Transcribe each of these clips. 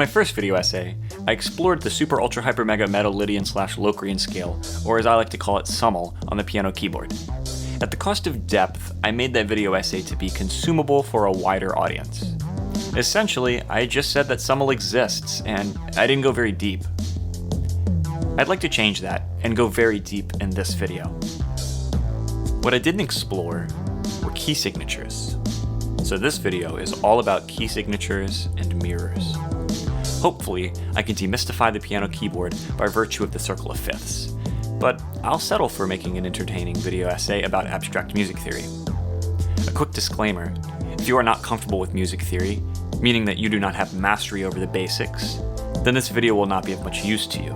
my first video essay, I explored the super ultra hyper mega meta Lydian / Locrian scale, or as I like to call it, Summel, on the piano keyboard. At the cost of depth, I made that video essay to be consumable for a wider audience. Essentially, I just said that Summel exists, and I didn't go very deep. I'd like to change that and go very deep in this video. What I didn't explore were key signatures. So this video is all about key signatures and mirrors. Hopefully, I can demystify the piano keyboard by virtue of the circle of fifths, but I'll settle for making an entertaining video essay about abstract music theory. A quick disclaimer, if you are not comfortable with music theory, meaning that you do not have mastery over the basics, then this video will not be of much use to you.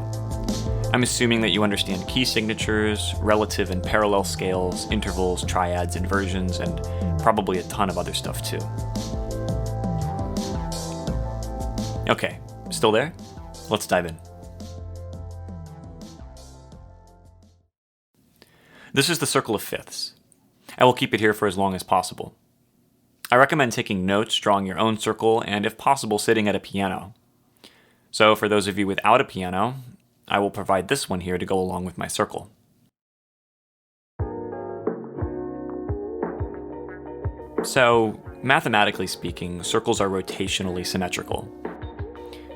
I'm assuming that you understand key signatures, relative and parallel scales, intervals, triads, inversions, and probably a ton of other stuff too. Okay, still there? Let's dive in. This is the circle of fifths. I will keep it here for as long as possible. I recommend taking notes, drawing your own circle, and if possible, sitting at a piano. So for those of you without a piano, I will provide this one here to go along with my circle. So, mathematically speaking, circles are rotationally symmetrical.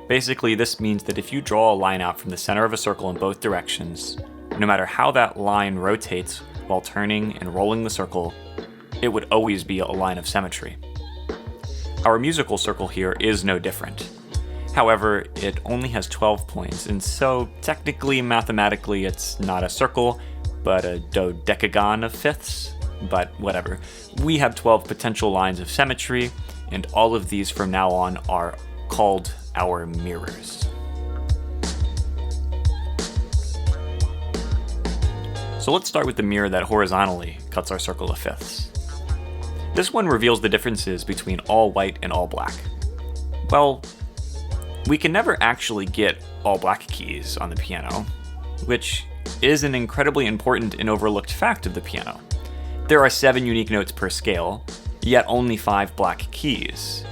Basically, this means that if you draw a line out from the center of a circle in both directions, no matter how that line rotates while turning and rolling the circle, it would always be a line of symmetry. Our musical circle here is no different. However, it only has 12 points, and so technically, mathematically, it's not a circle, but a dodecagon of fifths. But whatever. We have 12 potential lines of symmetry, and all of these from now on are called our mirrors. So let's start with the mirror that horizontally cuts our circle of fifths. This one reveals the differences between all white and all black. Well, we can never actually get all black keys on the piano, which is an incredibly important and overlooked fact of the piano. There are 7 unique notes per scale, yet only 5 black keys.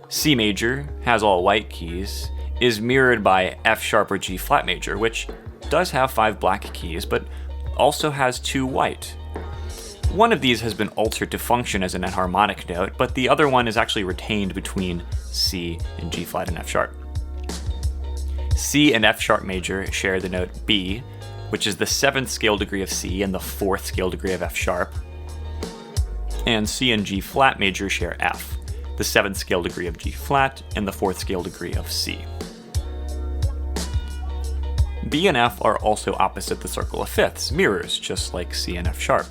C major has all white keys, is mirrored by F sharp or G flat major, which does have 5 black keys, but also has 2 white. One of these has been altered to function as an enharmonic note, but the other one is actually retained between C and G flat and F sharp. C and F sharp major share the note B, which is the 7th scale degree of C and the 4th scale degree of F sharp. And C and G flat major share F, the 7th scale degree of G flat and the 4th scale degree of C. B and F are also opposite the circle of fifths, mirrors, just like C and F sharp.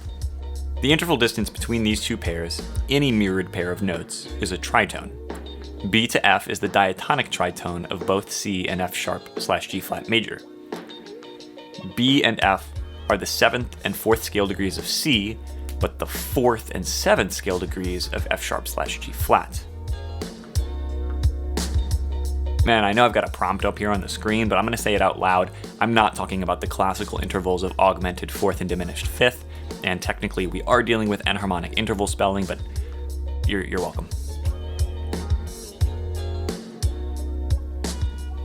The interval distance between these two pairs, any mirrored pair of notes, is a tritone. B to F is the diatonic tritone of both C and F sharp / G flat major. B and F are the 7th and 4th scale degrees of C, but the 4th and 7th scale degrees of F sharp / G flat. Man, I know I've got a prompt up here on the screen, but I'm going to say it out loud. I'm not talking about the classical intervals of augmented 4th and diminished 5th, and technically we are dealing with enharmonic interval spelling, but you're welcome.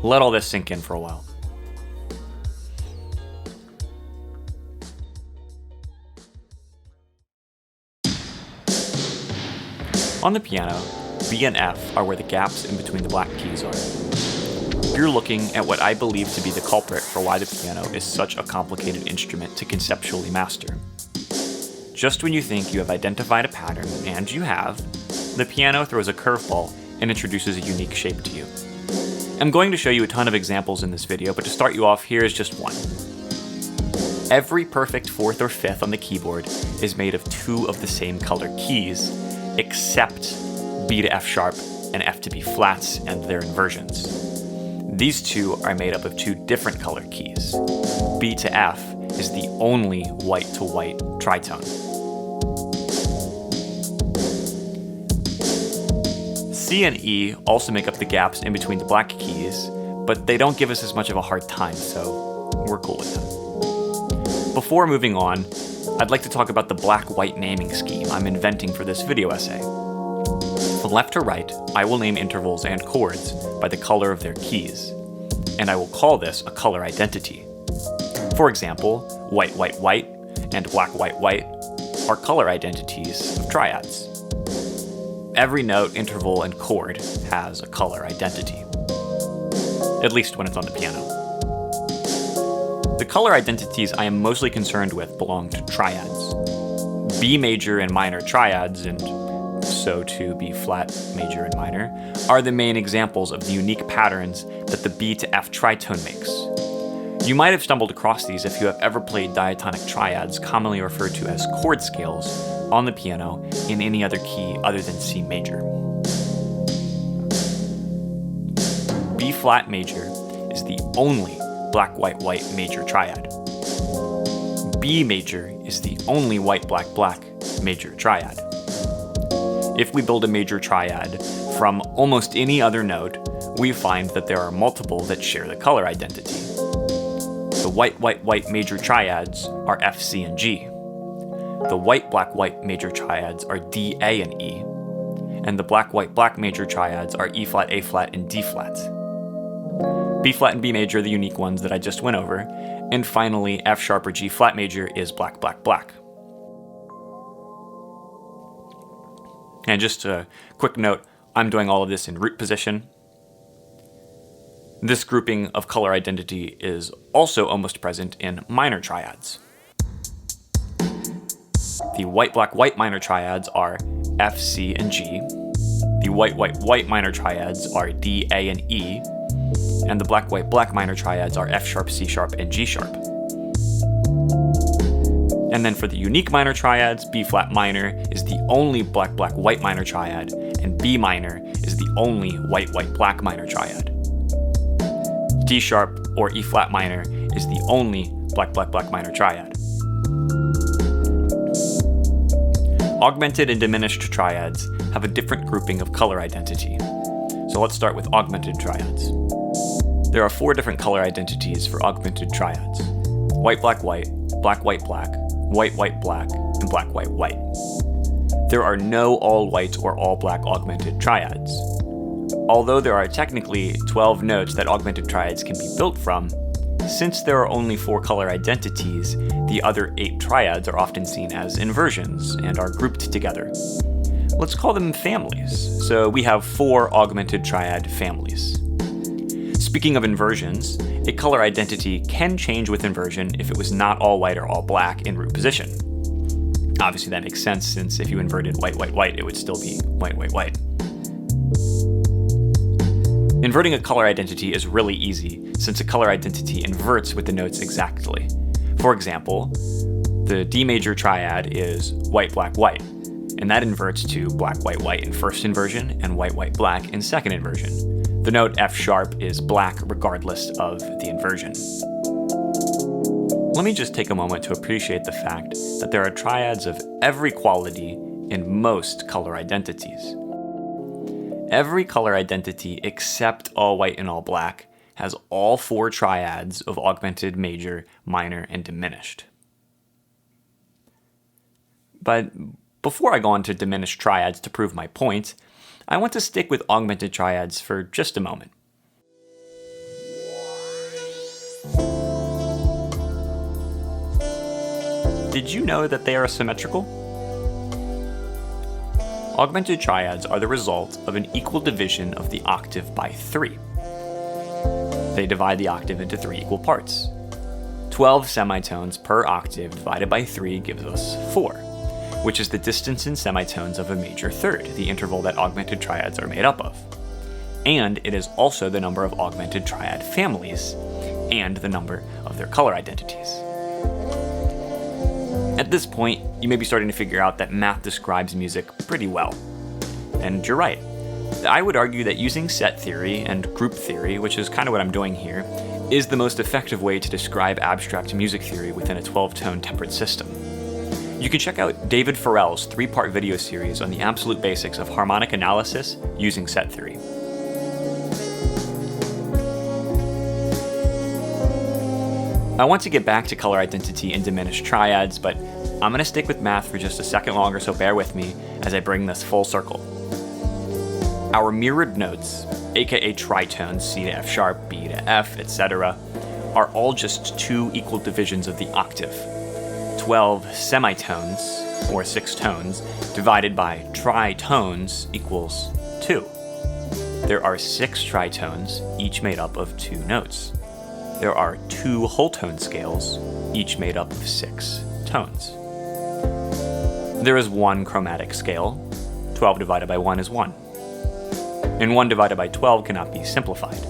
Let all this sink in for a while. On the piano, B and F are where the gaps in between the black keys are. You're looking at what I believe to be the culprit for why the piano is such a complicated instrument to conceptually master. Just when you think you have identified a pattern, and you have, the piano throws a curveball and introduces a unique shape to you. I'm going to show you a ton of examples in this video, but to start you off, here is just one. Every perfect 4th or 5th on the keyboard is made of 2 of the same color keys, except B to F sharp and F to B flats and their inversions. These 2 are made up of 2 different color keys. B to F is the only white to white tritone. C and E also make up the gaps in between the black keys, but they don't give us as much of a hard time, so we're cool with them. Before moving on, I'd like to talk about the black-white naming scheme I'm inventing for this video essay. From left to right, I will name intervals and chords by the color of their keys, and I will call this a color identity. For example, white, white, white, and black, white, white are color identities of triads. Every note, interval, and chord has a color identity, at least when it's on the piano. The color identities I am mostly concerned with belong to triads. B major and minor triads, and so too B flat, major, and minor, are the main examples of the unique patterns that the B to F tritone makes. You might have stumbled across these if you have ever played diatonic triads, commonly referred to as chord scales, on the piano in any other key other than C major. B flat major is the only black, white, white major triad. B major is the only white, black, black major triad. If we build a major triad from almost any other note, we find that there are multiple that share the color identity. The white, white, white major triads are F, C, and G. The white, black, white major triads are D, A, and E. And the black, white, black major triads are E flat, A flat, and D flat. B flat and B major are the unique ones that I just went over. And finally, F sharp or G flat major is black, black, black. And just a quick note, I'm doing all of this in root position. This grouping of color identity is also almost present in minor triads. The white, black, white minor triads are F, C, and G. The white, white, white minor triads are D, A, and E. And the black, white, black minor triads are F sharp, C sharp, and G sharp. And then for the unique minor triads, B flat minor is the only black, black, white minor triad, and B minor is the only white, white, black minor triad. D sharp or E flat minor is the only black, black, black minor triad. Augmented and diminished triads have a different grouping of color identity. So let's start with augmented triads. There are 4 different color identities for augmented triads: white, black, white, black, white, black, white, white, black, and black, white, white. There are no all white or all black augmented triads. Although there are technically 12 notes that augmented triads can be built from, since there are only 4 color identities, the other 8 triads are often seen as inversions and are grouped together. Let's call them families. So we have 4 augmented triad families. Speaking of inversions, a color identity can change with inversion if it was not all white or all black in root position. Obviously that makes sense, since if you inverted white, white, white, it would still be white, white, white. Inverting a color identity is really easy, since a color identity inverts with the notes exactly. For example, the D major triad is white, black, white, and that inverts to black, white, white in first inversion and white, white, black in second inversion. The note F sharp is black regardless of the inversion. Let me just take a moment to appreciate the fact that there are triads of every quality in most color identities. Every color identity except all white and all black has all 4 triads of augmented, major, minor, and diminished. But before I go on to diminished triads to prove my point, I want to stick with augmented triads for just a moment. Did you know that they are symmetrical? Augmented triads are the result of an equal division of the octave by 3. They divide the octave into 3 equal parts. 12 semitones per octave divided by 3 gives us 4, which is the distance in semitones of a major third, the interval that augmented triads are made up of. And it is also the number of augmented triad families, and the number of their color identities. At this point, you may be starting to figure out that math describes music pretty well. And you're right. I would argue that using set theory and group theory, which is kind of what I'm doing here, is the most effective way to describe abstract music theory within a 12-tone tempered system. You can check out David Farrell's 3-part video series on the absolute basics of harmonic analysis using set theory. I want to get back to color identity and diminished triads, but I'm going to stick with math for just a second longer, so bear with me as I bring this full circle. Our mirrored notes, aka tritones, C to F sharp, B to F, etc., are all just two equal divisions of the octave. 12 semitones, or 6 tones, divided by tritones equals 2. There are 6 tritones, each made up of 2 notes. There are 2 whole tone scales, each made up of 6 tones. There is 1 chromatic scale. 12 divided by 1 is 1. And 1 divided by 12 cannot be simplified.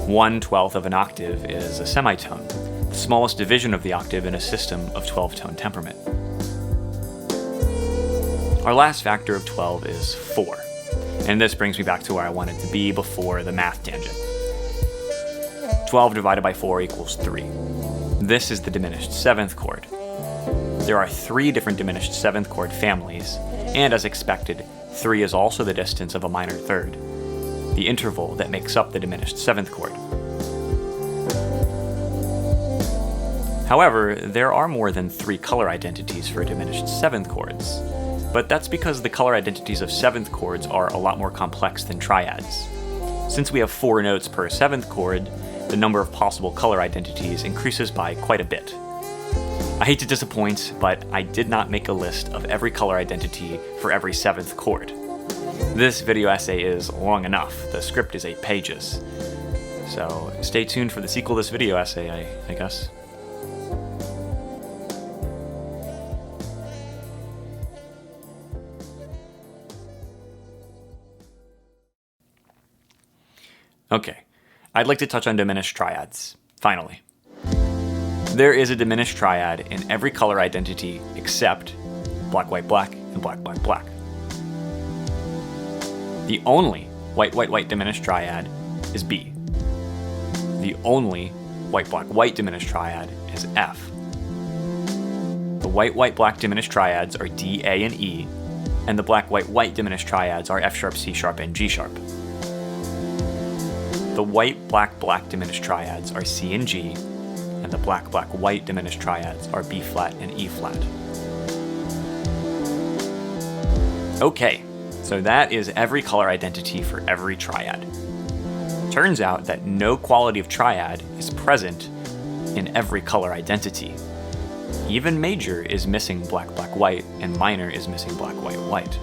1/12 of an octave is a semitone, the smallest division of the octave in a system of 12-tone temperament. Our last factor of 12 is 4, and this brings me back to where I wanted to be before the math tangent. 12 divided by 4 equals 3. This is the diminished 7th chord. There are 3 different diminished 7th chord families, and as expected, 3 is also the distance of a minor third, the interval that makes up the diminished 7th chord. However, there are more than 3 color identities for diminished 7th chords, but that's because the color identities of 7th chords are a lot more complex than triads. Since we have 4 notes per 7th chord, the number of possible color identities increases by quite a bit. I hate to disappoint, but I did not make a list of every color identity for every 7th chord. This video essay is long enough. The script is 8 pages. So stay tuned for the sequel to this video essay, I guess. Okay, I'd like to touch on diminished triads, finally. There is a diminished triad in every color identity except black, white, black, and black, black, black. The only white, white, white diminished triad is B. The only white, black, white diminished triad is F. The white, white, black diminished triads are D, A, and E, and the black, white, white diminished triads are F sharp, C sharp, and G sharp. The white, black, black diminished triads are C and G, and the black, black, white diminished triads are B flat and E flat. Okay, so that is every color identity for every triad. Turns out that no quality of triad is present in every color identity. Even major is missing black, black, white, and minor is missing black, white, white.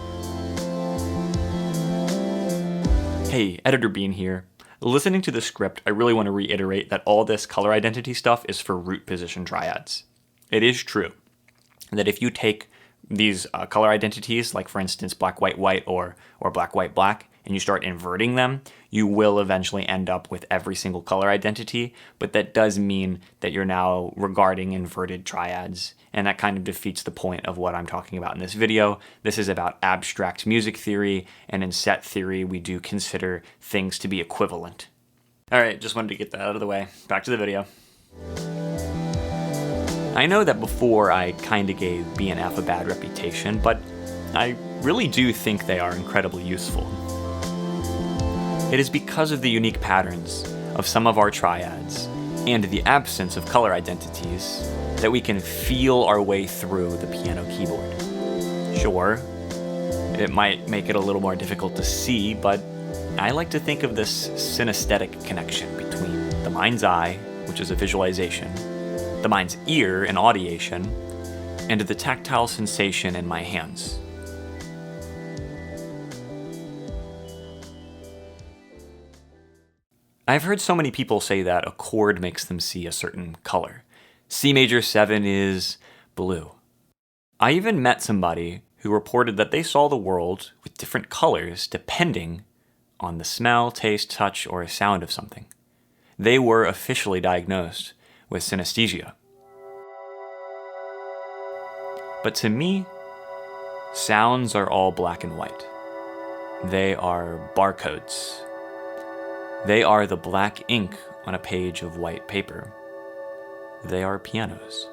Hey, Editor Bean here. Listening to the script, I really want to reiterate that all this color identity stuff is for root position triads. It is true that if you take these color identities, like for instance black, white, white, or black, white, black, and you start inverting them, you will eventually end up with every single color identity, but that does mean that you're now regarding inverted triads, and that kind of defeats the point of what I'm talking about in this video. This is about abstract music theory, and in set theory we do consider things to be equivalent. Alright, just wanted to get that out of the way. Back to the video. I know that before I kinda gave B and F a bad reputation, but I really do think they are incredibly useful. It is because of the unique patterns of some of our triads and the absence of color identities that we can feel our way through the piano keyboard. Sure, it might make it a little more difficult to see, but I like to think of this synesthetic connection between the mind's eye, which is a visualization, the mind's ear, an audiation, and the tactile sensation in my hands. I've heard so many people say that a chord makes them see a certain color. C major 7 is blue. I even met somebody who reported that they saw the world with different colors depending on the smell, taste, touch, or sound of something. They were officially diagnosed with synesthesia. But to me, sounds are all black and white. They are barcodes. They are the black ink on a page of white paper. They are pianos.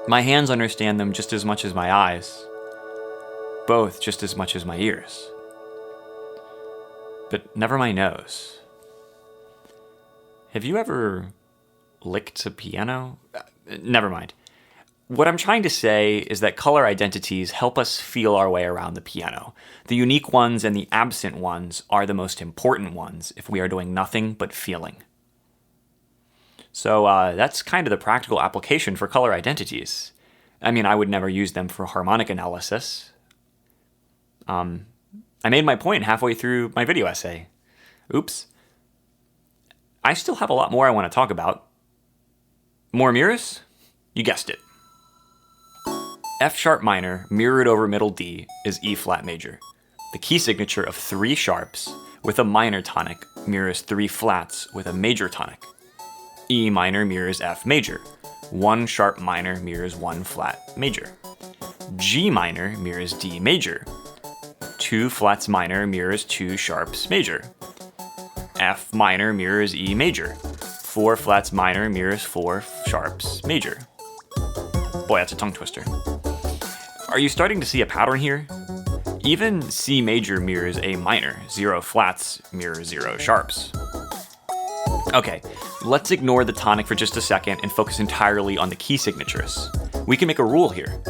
My hands understand them just as much as my eyes, both just as much as my ears. But never my nose. Have you ever licked a piano? Never mind. What I'm trying to say is that color identities help us feel our way around the piano. The unique ones and the absent ones are the most important ones if we are doing nothing but feeling. So that's kind of the practical application for color identities. I mean, I would never use them for harmonic analysis. I made my point halfway through my video essay. Oops. I still have a lot more I want to talk about. More mirrors? You guessed it. F sharp minor mirrored over middle D is E flat major. The key signature of 3 sharps with a minor tonic mirrors 3 flats with a major tonic. E minor mirrors F major. 1 sharp minor mirrors 1 flat major. G minor mirrors D major. 2 flats minor mirrors 2 sharps major. F minor mirrors E major. 4 flats minor mirrors 4 sharps major. Boy, that's a tongue twister. Are you starting to see a pattern here? Even C major mirrors A minor. 0 flats mirror 0 sharps. Okay, let's ignore the tonic for just a second and focus entirely on the key signatures. We can make a rule here.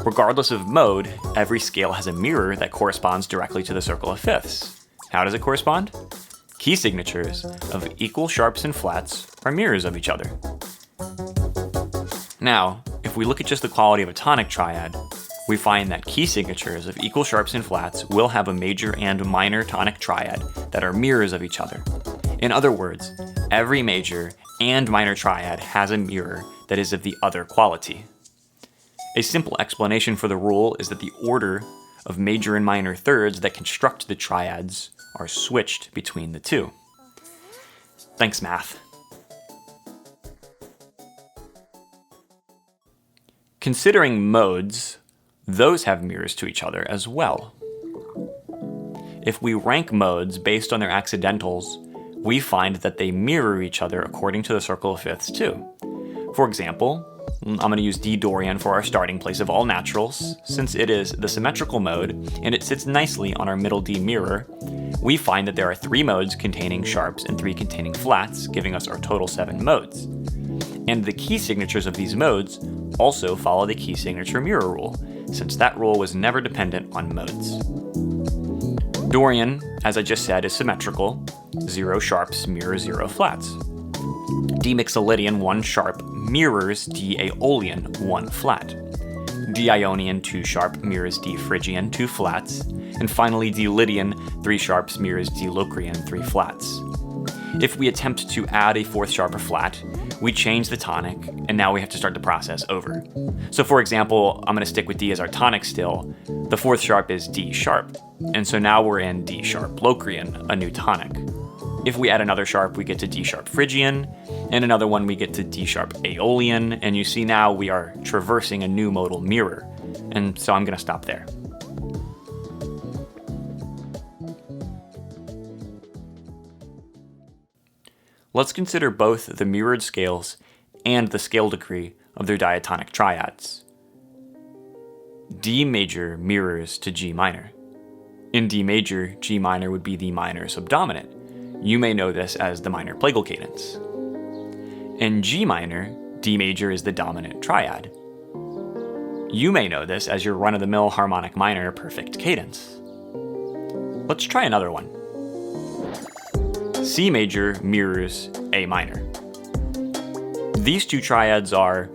Regardless of mode, every scale has a mirror that corresponds directly to the circle of fifths. How does it correspond? Key signatures of equal sharps and flats are mirrors of each other. Now, if we look at just the quality of a tonic triad, we find that key signatures of equal sharps and flats will have a major and minor tonic triad that are mirrors of each other. In other words, every major and minor triad has a mirror that is of the other quality. A simple explanation for the rule is that the order of major and minor thirds that construct the triads are switched between the two. Thanks, math. Considering modes, those have mirrors to each other as well. If we rank modes based on their accidentals, we find that they mirror each other according to the circle of fifths too. For example, I'm going to use D Dorian for our starting place of all naturals. Since it is the symmetrical mode and it sits nicely on our middle D mirror, we find that there are 3 modes containing sharps and 3 containing flats, giving us our total 7 modes. And the key signatures of these modes also follow the key signature mirror rule, since that rule was never dependent on modes. Dorian, as I just said, is symmetrical. 0 sharps mirror 0 flats. D Mixolydian 1 sharp mirrors D Aeolian 1 flat. D Ionian 2 sharp mirrors D Phrygian 2 flats. And finally D Lydian 3 sharps mirrors D Locrian 3 flats. If we attempt to add a 4th sharp or flat, we change the tonic, and now we have to start the process over. So for example, I'm going to stick with D as our tonic still. The 4th sharp is D sharp, and so now we're in D sharp Locrian, a new tonic. If we add another sharp, we get to D sharp Phrygian, and another one we get to D sharp Aeolian, and you see now we are traversing a new modal mirror, and so I'm going to stop there. Let's consider both the mirrored scales and the scale degree of their diatonic triads. D major mirrors to G minor. In D major, G minor would be the minor subdominant. You may know this as the minor plagal cadence. In G minor, D major is the dominant triad. You may know this as your run-of-the-mill harmonic minor perfect cadence. Let's try another one. C major mirrors A minor. These 2 triads are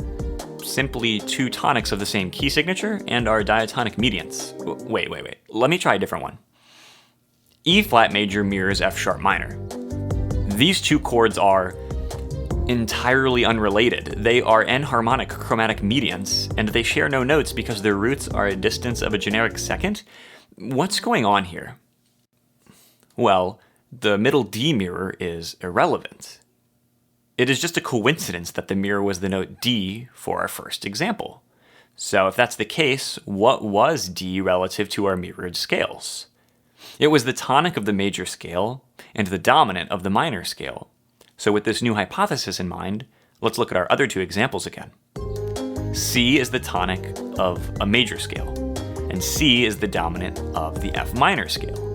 simply 2 tonics of the same key signature and are diatonic mediants. Wait. Let me try a different one. E flat major mirrors F sharp minor. These 2 chords are entirely unrelated. They are enharmonic chromatic mediants, and they share no notes because their roots are a distance of a generic second. What's going on here? Well, the middle D mirror is irrelevant. It is just a coincidence that the mirror was the note D for our first example. So if that's the case, what was D relative to our mirrored scales? It was the tonic of the major scale and the dominant of the minor scale. So with this new hypothesis in mind, let's look at our other 2 examples again. C is the tonic of a major scale, and C is the dominant of the F minor scale.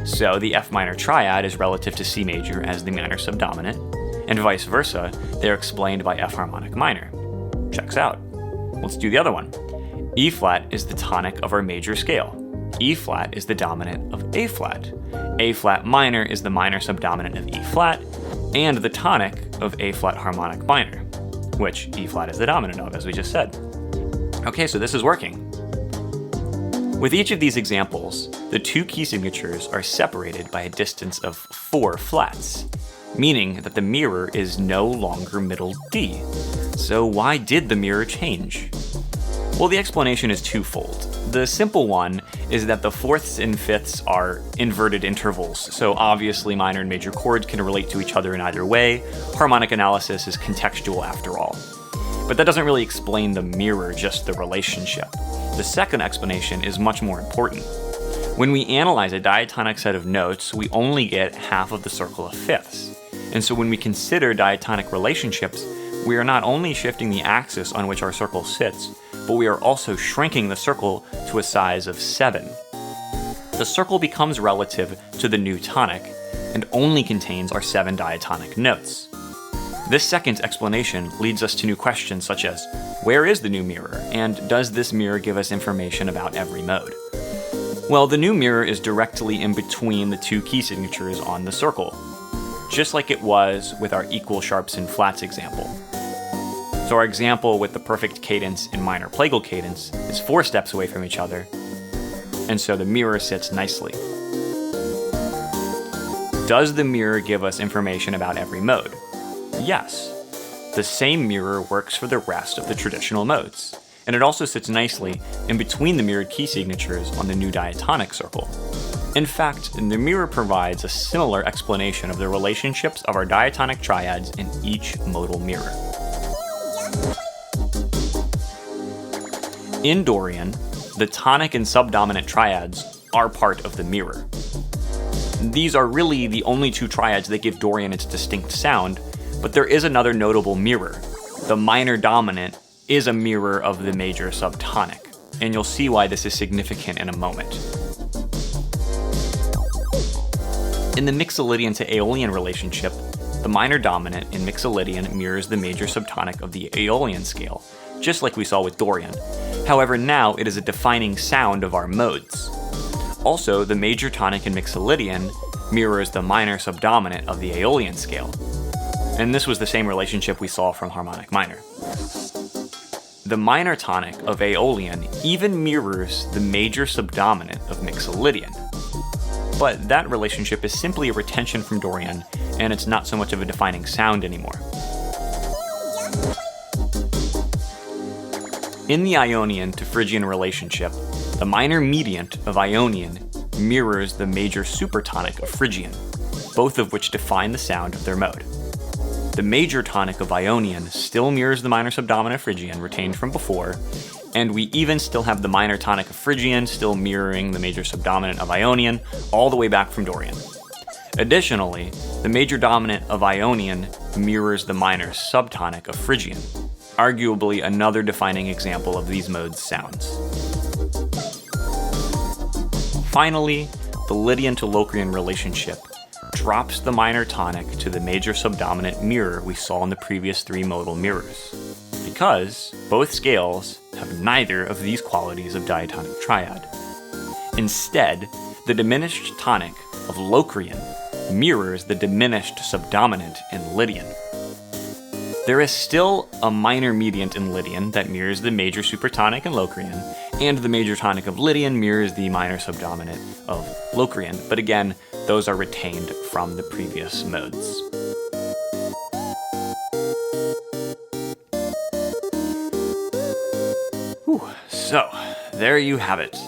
So the F minor triad is relative to C major as the minor subdominant, and vice versa, they're explained by F harmonic minor. Checks out. Let's do the other one. E flat is the tonic of our major scale. E flat is the dominant of A flat. A flat minor is the minor subdominant of E flat, and the tonic of A flat harmonic minor, which E flat is the dominant of, as we just said. Okay, so this is working. With each of these examples, the two key signatures are separated by a distance of 4 flats, meaning that the mirror is no longer middle D. So why did the mirror change? Well, the explanation is twofold. The simple one is that the fourths and fifths are inverted intervals, so obviously minor and major chords can relate to each other in either way. Harmonic analysis is contextual after all. But that doesn't really explain the mirror, just the relationship. The second explanation is much more important. When we analyze a diatonic set of notes, we only get half of the circle of fifths. And so when we consider diatonic relationships, we are not only shifting the axis on which our circle sits, but we are also shrinking the circle to a size of 7. The circle becomes relative to the new tonic and only contains our 7 diatonic notes. This second explanation leads us to new questions such as, where is the new mirror, and does this mirror give us information about every mode? Well, the new mirror is directly in between the two key signatures on the circle, just like it was with our equal sharps and flats example. So our example with the perfect cadence and minor plagal cadence is 4 steps away from each other, and so the mirror sits nicely. Does the mirror give us information about every mode? Yes. The same mirror works for the rest of the traditional modes, and it also sits nicely in between the mirrored key signatures on the new diatonic circle. In fact, the mirror provides a similar explanation of the relationships of our diatonic triads in each modal mirror. In Dorian, the tonic and subdominant triads are part of the mirror. These are really the only 2 triads that give Dorian its distinct sound, but there is another notable mirror. The minor dominant is a mirror of the major subtonic, and you'll see why this is significant in a moment. In the Mixolydian to Aeolian relationship, the minor dominant in Mixolydian mirrors the major subtonic of the Aeolian scale, just like we saw with Dorian. However, now it is a defining sound of our modes. Also, the major tonic in Mixolydian mirrors the minor subdominant of the Aeolian scale. And this was the same relationship we saw from harmonic minor. The minor tonic of Aeolian even mirrors the major subdominant of Mixolydian. But that relationship is simply a retention from Dorian, and it's not so much of a defining sound anymore. In the Ionian to Phrygian relationship, the minor mediant of Ionian mirrors the major supertonic of Phrygian, both of which define the sound of their mode. The major tonic of Ionian still mirrors the minor subdominant of Phrygian retained from before, and we even still have the minor tonic of Phrygian still mirroring the major subdominant of Ionian all the way back from Dorian. Additionally, the major dominant of Ionian mirrors the minor subtonic of Phrygian, arguably another defining example of these modes' sounds. Finally, the Lydian to Locrian relationship drops the minor tonic to the major subdominant mirror we saw in the previous 3 modal mirrors, because both scales have neither of these qualities of diatonic triad. Instead, the diminished tonic of Locrian mirrors the diminished subdominant in Lydian. There is still a minor mediant in Lydian that mirrors the major supertonic in Locrian, and the major tonic of Lydian mirrors the minor subdominant of Locrian, but again, those are retained from the previous modes. So, there you have it.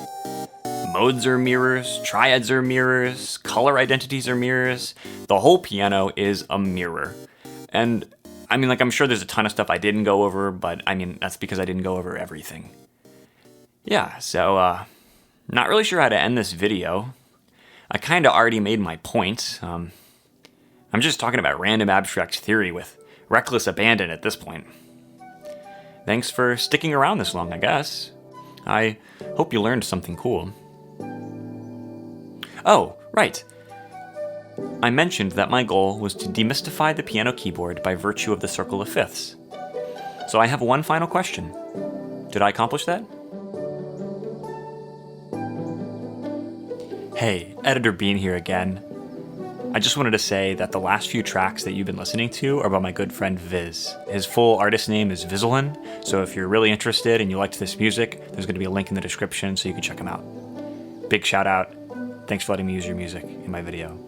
Modes are mirrors, triads are mirrors, color identities are mirrors. The whole piano is a mirror. And I'm sure there's a ton of stuff I didn't go over, but that's because I didn't go over everything. Yeah, so, not really sure how to end this video. I kinda already made my point. I'm just talking about random abstract theory with reckless abandon at this point. Thanks for sticking around this long, I guess. I hope you learned something cool. Oh, right. I mentioned that my goal was to demystify the piano keyboard by virtue of the circle of fifths. So I have one final question. Did I accomplish that? Hey, Editor Bean here again. I just wanted to say that the last few tracks that you've been listening to are by my good friend Viz. His full artist name is Vizelin, so if you're really interested and you liked this music, there's going to be a link in the description so you can check him out. Big shout out. Thanks for letting me use your music in my video.